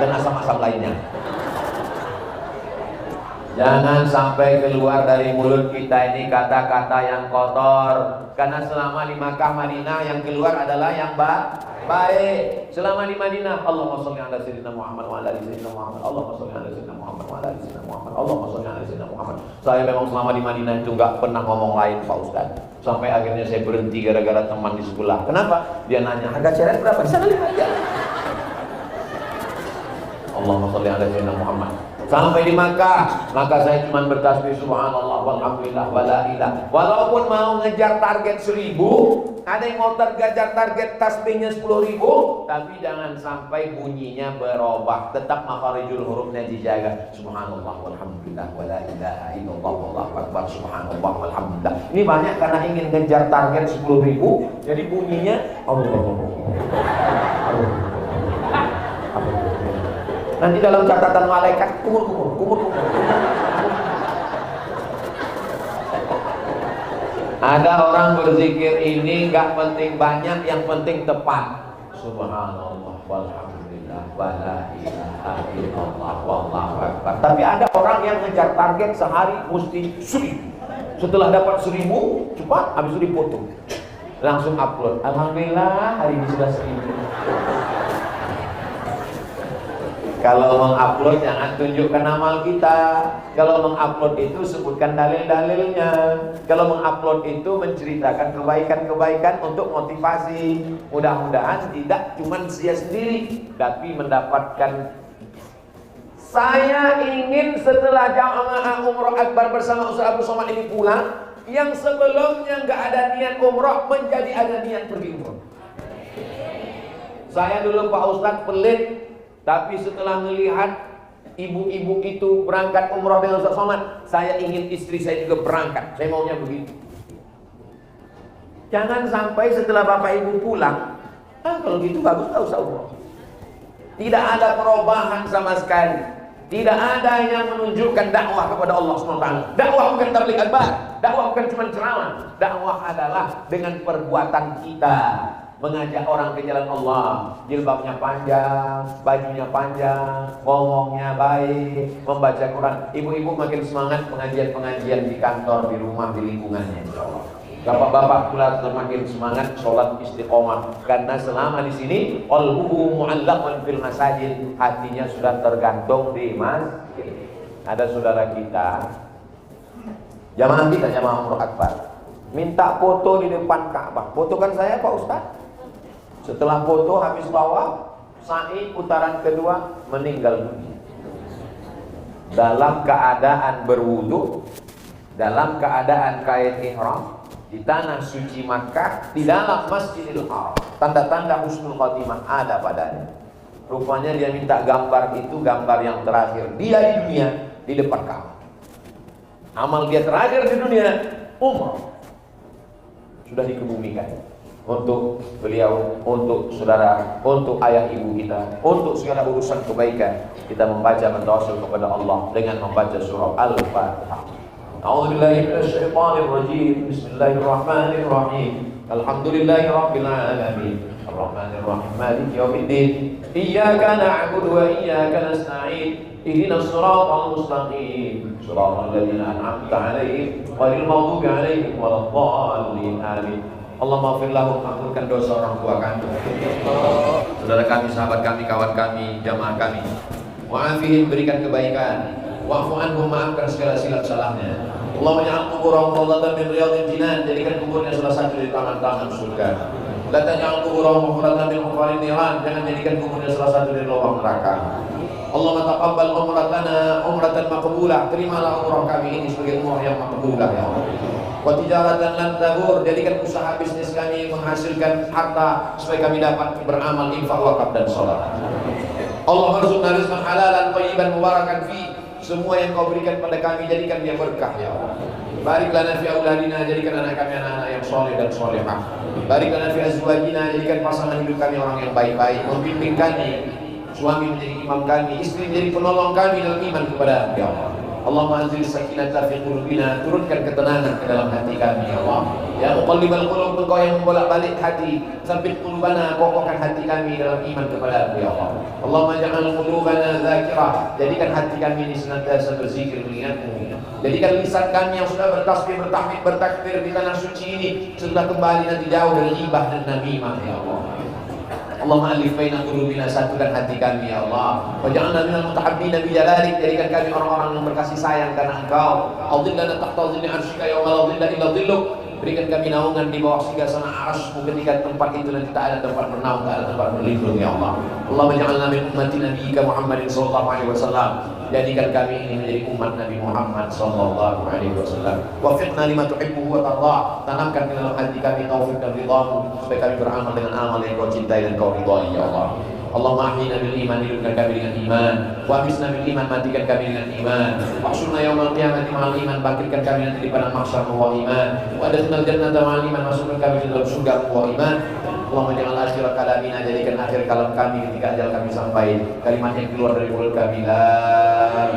dan asam-asam lainnya. Jangan sampai keluar dari mulut kita ini kata-kata yang kotor. Karena selama di Makkah Madinah yang keluar adalah yang baik. Selama di Madinah, Allahumma sholli ala sayyidina Muhammad wa ala ali sayyidina Muhammad. Allahumma sholli ala sayyidina Muhammad wa ala ali sayyidina Muhammad. Allahumma sholli ala sayyidina Muhammad. Saya memang selama di Madinah itu enggak pernah ngomong lain Pak Ustaz. Sampai akhirnya saya berhenti gara-gara teman di sebelah. Kenapa? Dia nanya, harga ceret berapa? Di sana 5 aja. Allahumma sholli ala sayyidina Muhammad. Sampai di Makkah, maka saya cuma bertasbih subhanallah walhamdulillah wala ilah. Walaupun mau ngejar target 1000, ada yang mau tergajar target tasbihnya 10.000, tapi jangan sampai bunyinya berubah. Tetap makharijul hurufnya dijaga. Subhanallah walhamdulillah wala ilaha illallah wallahu akbar subhanallah walhamdulillah. Ini banyak karena ingin ngejar target 10.000, jadi bunyinya Allah. Nanti dalam catatan malaikat kumur. Ada orang berzikir ini nggak penting banyak, yang penting tepat. Subhanallah walhamdulillah wala ilaha illallah wallahu akbar. Tapi ada orang yang ngejar target sehari mesti 1000. Setelah dapat 1000, cepat habis itu dipotong. Langsung upload. Alhamdulillah hari ini sudah 1000. Kalau mengupload jangan tunjukkan amal kita. Kalau mengupload itu sebutkan dalil-dalilnya. Kalau mengupload itu menceritakan kebaikan-kebaikan untuk motivasi. Mudah-mudahan tidak cuma dia sendiri, tapi mendapatkan. Saya ingin setelah jamaah umroh akbar bersama Ustaz Abdul Somad ini pulang, yang sebelumnya nggak ada niat umroh menjadi ada niat pergi umroh. Saya dulu Pak Ustadz pelit. Tapi setelah melihat ibu-ibu itu berangkat umroh dengan Ustaz Somad, saya ingin istri saya juga berangkat. Saya maunya begitu. Jangan sampai setelah bapak ibu pulang, kalau gitu bagus gak usah umroh. Tidak ada perubahan sama sekali. Tidak ada yang menunjukkan dakwah kepada Allah SWT. Dakwah bukan tabligh akbar, dakwah bukan cuma ceramah. Dakwah adalah dengan perbuatan kita. Mengajak orang ke jalan Allah, jilbabnya panjang, bajunya panjang, ngomongnya baik, membaca Quran. Ibu-ibu makin semangat pengajian-pengajian di kantor, di rumah, di lingkungannya, insyaallah. Bapak-bapak pula semakin semangat sholat istiqomah, karena selama di sini qalbuhu mu'allaqun fil masajid, hatinya sudah tergantung di masjid. Ada saudara kita, jamaah umroh akbar, minta foto di depan Ka'bah. Fotokan saya Pak Ustaz. Setelah foto habis tawaf, sa'i putaran kedua meninggal dunia. Dalam keadaan berwudu, dalam keadaan kain ihram di tanah suci Makkah, di dalam Masjidil Haram. Tanda-tanda husnul khotimah ada padanya. Rupanya dia minta gambar itu, gambar yang terakhir dia di dunia, di depan Ka'bah. Amal dia terakhir di dunia, umrah. Sudah dikebumikan untuk beliau, untuk saudara, untuk ayah ibu kita, untuk segala urusan kebaikan. Kita membaca bertawassul kepada Allah dengan membaca surah Al-Fatihah. A'udzubillahi minasyaitonir rajim. Bismillahirrahmanirrahim. Alhamdulillahirabbil alamin. Arrahmanir rahim. Maliki yaumiddin. Iyyaka na'budu wa iyyaka nasta'in. Ihdinas siratal mustaqim. Shiratal ladzina an'amta 'alaihim ghairil maghdubi 'alaihim waladdallin. Amin. Allahumma ighfir lahum, ampunkan dosa orang tua kami, saudara kami, sahabat kami, kawan kami, jamaah kami. Wa'afihim, berikan kebaikan. Wa'fu anhum, maafkan segala silap salahnya. Allahumma ja'al quburahum rawdatan min riyadil jinan, jadikan kuburnya salah satu dari taman-taman surga. La taj'al quburahum hufratan min hufratin niran, jangan jadikan kuburnya salah satu dari lubang neraka. Allahumma taqabbal umratana umratan maqbulah, terimalah umrah kami ini sebagai umrah yang maqbulah ya Allah. Wa tijaratan lan tabur, jadikan usaha bisnis kami menghasilkan harta supaya kami dapat beramal infak, wakaf dan salat. Allah arzuqna rizqan halalan thayyiban mubarakan fi, semua yang kau berikan pada kami jadikan dia berkah ya Allah. Barik lana fi auladina, jadikan anak kami anak-anak yang soleh dan solehah. Barik lana fi azwajina, jadikan pasangan hidup kami orang yang baik-baik. Membimbing kami, suami menjadi imam kami, istri menjadi penolong kami dalam iman kepada ya Allah. Allahumma anzil sakinata fi qulubina, turunkan ketenangan ke dalam hati kami ya Allah. Ya muqallibal qulub, engkau yang membolak-balik hati, sabbit qulubana, kokohkan hati kami dalam iman kepada ya Allah. Allahumma ja'al qulubana dzakirah, jadikan hati kami ini senantiasa berzikir mengingatmu. Jadikan lisan kami yang sudah bertasbih, bertahmid, bertakbir di tanah suci ini sudah kembali nanti jauh dari ghibah dan namimah ya Allah. Allahumma alif baina qulubina, satukan hati kami ya Allah. Waj'alna minal mutahabbina bi jalalik, jadikan kami orang-orang yang berkasih sayang karena Engkau. Adhillana tahta dhilli 'arsyika yauma la dhilla illa dhilluk, berikan kami naungan di bawah singgasana arasmu ketika tempat itu nanti tak ada tempat bernaung, tak ada tempat berlindung ya Allah. Allahumma ja'alna min ummati nabiyyika Muhammadin sallallahu alaihi wasallam, jadikan kami ini menjadi umat Nabi Muhammad sallallahu alaihi wasallam. Wafiqna lima tuhibbu wa tarda, tanamkan di dalam hati kami taufik dan ridhamu supaya kami beramal dengan amal yang kau cintai dan kau ridhai ya Allah. Allahumma ahyina bil iman, hidupkan kami dengan iman. Wa amisna bil iman, matikan kami dengan iman. Wahsyurna yaumal qiyamati ma'al iman, bangkitkan kami nanti di padang mahsyar wa iman. Wa adkhilnal jannata ma'al iman, masukkan kami ke dalam surga wa iman. Allahumma ja'al akhir kalamina, jadikan akhir kalam kami ketika ajal kami sampai, kalimat yang keluar dari mulut kami la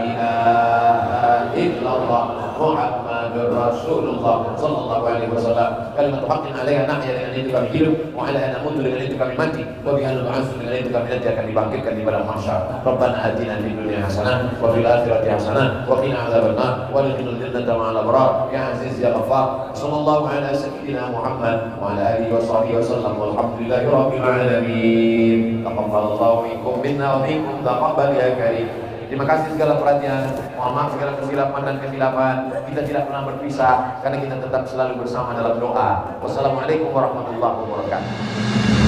ilaha illallah Muhammadur Rasulullah sallallahu alaihi wasallam, kalimat haqqin 'alaiha nahya, dengan itu kami hidup, wa 'alaiha namutu, dengan itu kami mati, wa biha nub'atsu, dengan itu kami nanti akan dibangkitkan di padang mahsyar. Rabbana atina fid dunya hasanah wa fil akhirati hasanah wa qina adzabannar wa adkhilna jannata ma'al abrar ya aziz ya ghaffar. Sallallahu ala sayyidina Muhammad wa ala alihi wa sahbihi wasallam, walhamdulillahi rabbil alamin. Taqabbalallahu minkum minna wa minkum taqabbal ya karim. Terima kasih segala perhatian. Mohon maaf segala kesilapan dan kesilapan. Kita tidak pernah berpisah karena kita tetap selalu bersama dalam doa. Wassalamualaikum warahmatullahi wabarakatuh.